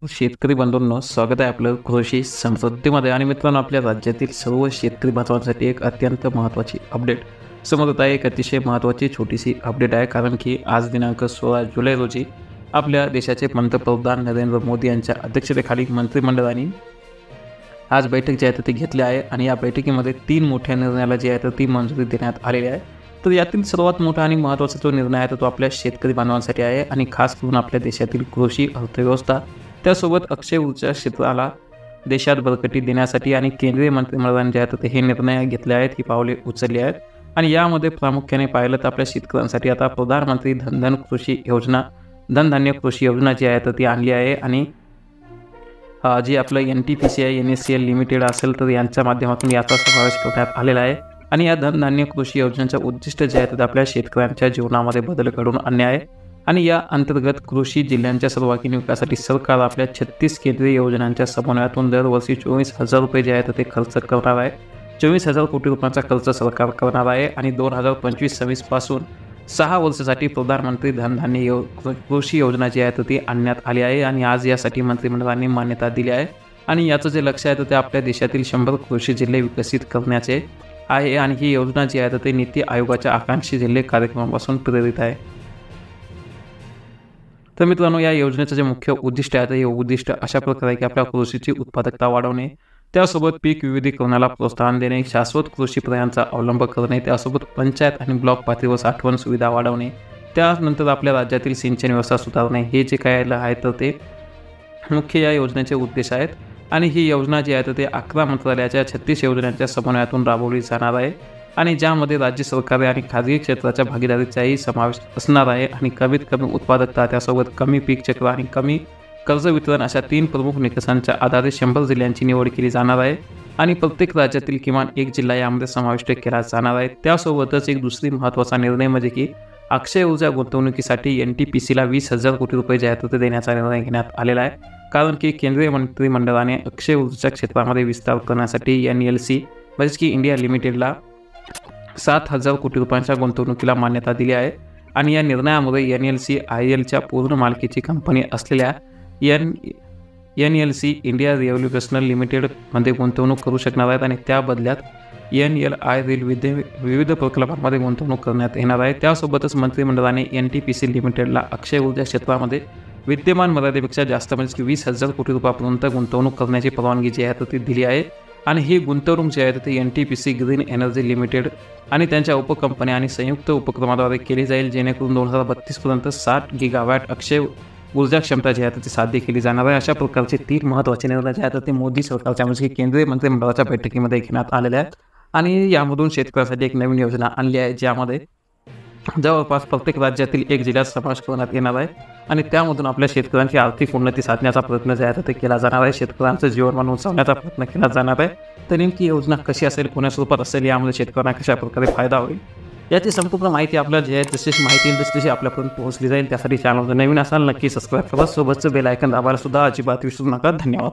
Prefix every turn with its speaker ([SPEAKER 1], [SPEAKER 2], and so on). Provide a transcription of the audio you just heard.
[SPEAKER 1] शेतकरी बंधूंनो, स्वागत आहे आपलं कृषी समृद्धीमध्ये. आणि मित्रांनो, आपल्या राज्यातील सर्व शेतकरी बांधवांसाठी एक अत्यंत महत्त्वाची अपडेट समोर येत आहे. एक अतिशय महत्त्वाची छोटीशी अपडेट आहे, कारण की आज दिनांक 16 जुलै रोजी आपल्या देशाचे पंतप्रधान नरेंद्र मोदी यांच्या अध्यक्षतेखाली मंत्रिमंडळाने आज बैठक जी आहे तर ती घेतली आहे. आणि या बैठकीमध्ये 3 मोठ्या निर्णयाला जी आहे तर ती मंजुरी देण्यात आलेली आहे. तर यातील सर्वात मोठा आणि महत्त्वाचा जो निर्णय आहे तो आपल्या शेतकरी बांधवांसाठी आहे, आणि खास करून आपल्या देशातील कृषी अर्थव्यवस्था, त्यासोबत अक्षय ऊर्जा क्षेत्राला देशात बळकटी देण्यासाठी आणि केंद्रीय मंत्रिमंडळाने जे आहे तर हे निर्णय घेतले आहेत, ही पावले उचलली आहेत. आणि यामध्ये प्रामुख्याने पाहिलं तर आपल्या शेतकऱ्यांसाठी आता प्रधानमंत्री धनधान्य कृषी योजना जी आहे तर ती आणली आहे. आणि जी आपलं NTPC NSCL लिमिटेड असेल तर यांच्या माध्यमातून याचा समावेश करण्यात आलेला आहे. आणि या धनधान्य कृषी योजनेचं उद्दिष्ट जे आहे तर आपल्या शेतकऱ्यांच्या जीवनामध्ये बदल घडवून आणणे आहे. आणि या अंतर्गत कृषी जिल्ह्यांच्या सर्वांगीण विकासासाठी सरकार आपल्या 36 केंद्रीय योजनांच्या समन्वयातून दरवर्षी 24,000 रुपये जे आहे तर ते खर्च करणार आहे. 24,000 कोटी रुपयांचा खर्च सरकार करणार आहे. आणि 2025-26 पासून 6 वर्षासाठी प्रधानमंत्री धनधान्य कृषी योजना जी आहे तर ती आणण्यात आली आहे. आणि आज यासाठी मंत्रिमंडळाने मान्यता दिली आहे. आणि याचं जे लक्ष्य आहे तर ते आपल्या देशातील 100 कृषी जिल्हे विकसित करण्याचे आहे. आणि ही योजना जी आहे तर ते नीती आयोगाच्या आकांक्षी जिल्हे कार्यक्रमापासून प्रेरित आहे. तर मित्रांनो, या योजनेचं जे मुख्य उद्दिष्ट आहे तर हे उद्दिष्ट अशा प्रकारे आहे की आपल्या कृषीची उत्पादकता वाढवणे, त्यासोबत पीक विविधीकरणाला प्रोत्साहन देणे, शाश्वत कृषी पर्यायांचा अवलंब करणे, त्यासोबत पंचायत आणि ब्लॉक पातळीवर साठवण सुविधा वाढवणे, त्यानंतर आपल्या राज्यातील सिंचन व्यवस्था सुधारणे, हे जे काय आहे तर ते मुख्य या योजनेचे उद्देश आहेत. आणि ही योजना जी आहे तर ते 11 मंत्रालयाच्या 36 योजनांच्या समन्वयातून राबवली जाणार आहे. आणि ज्यामध्ये राज्य सरकारे आणि खाजगी क्षेत्राच्या भागीदारीचाही समावेश असणार आहे. आणि कमीत कमी उत्पादकता, त्यासोबत कमी पीक चक्र आणि कमी कर्ज वितरण अशा 3 प्रमुख निकषांच्या आधारे 100 जिल्ह्यांची निवड केली जाणार आहे. आणि प्रत्येक राज्यातील किमान एक जिल्हा यामध्ये समाविष्ट केला जाणार आहे. त्यासोबतच एक दुसरी महत्त्वाचा निर्णय म्हणजे की अक्षय ऊर्जा गुंतवणुकीसाठी NTPCला 20,000 कोटी रुपये जे आहेत ते देण्याचा निर्णय घेण्यात आलेला आहे. कारण की केंद्रीय मंत्रिमंडळाने अक्षय ऊर्जा क्षेत्रामध्ये विस्तार करण्यासाठी NLC म्हणजेच की इंडिया लिमिटेडला 7,000 कोटी रुपयांच्या गुंतवणुकीला मान्यता दिली आहे. आणि या निर्णयामुळे NLC ILच्या पूर्ण मालकीची कंपनी असलेल्या NLC इंडिया रिव्होल्युशनल लिमिटेडमध्ये गुंतवणूक करू शकणार आहेत. आणि त्या बदल्यात NLI विविध प्रकल्पांमध्ये गुंतवणूक करण्यात येणार आहे. त्यासोबतच मंत्रिमंडळाने NTPC लिमिटेडला अक्षय ऊर्जा क्षेत्रामध्ये विद्यमान मर्यादेपेक्षा जास्त म्हणजे की 20,000 कोटी रुपयापर्यंत गुंतवणूक करण्याची परवानगी जी आहे तर ती दिली आहे. आणि ही गुंतवणूक जी आहे तर ती NTPC ग्रीन एनर्जी लिमिटेड आणि त्यांच्या उपकंपन्या आणि संयुक्त उपक्रमाद्वारे केली जाईल, जेणेकरून 2032 पर्यंत 60 गिगावॅट अक्षय ऊर्जा क्षमता जी आहे तर ती साध्य केली जाणार आहे. अशा प्रकारचे 3 महत्त्वाचे निर्णय जे आहेत तर ते मोदी सरकारच्या म्हणजे की केंद्रीय मंत्रिमंडळाच्या बैठकीमध्ये घेण्यात आलेले आहेत. आणि यामधून शेतकऱ्यांसाठी एक नवीन योजना आणली आहे, ज्यामध्ये जवळपास प्रत्येक राज्यातील एक जिल्ह्यात समावेश करण्यात येणार आहे. आणि त्यामधून आपल्या शेतकऱ्यांची आर्थिक उन्नती साधण्याचा प्रयत्न जे आहे तर ते केला जाणार आहे. शेतकऱ्यांचं जीवनमान उंचावण्याचा प्रयत्न केला जाणार आहे. तर नेमकी योजना कशी असेल, कोण्या स्वरूपात असेल, यामध्ये शेतकऱ्यांना कशा प्रकारे फायदा होईल, याची संपूर्ण माहिती आपल्या जे आहे तशी माहिती जशी आपल्यापर्यंत पोहोचली जाईल. त्यासाठी चॅनल नवीन असाल नक्की सबस्क्राईब करा. सोबतचं बेल आयकॉन दाबायला सुद्धा अजिबात विसरू नका. धन्यवाद.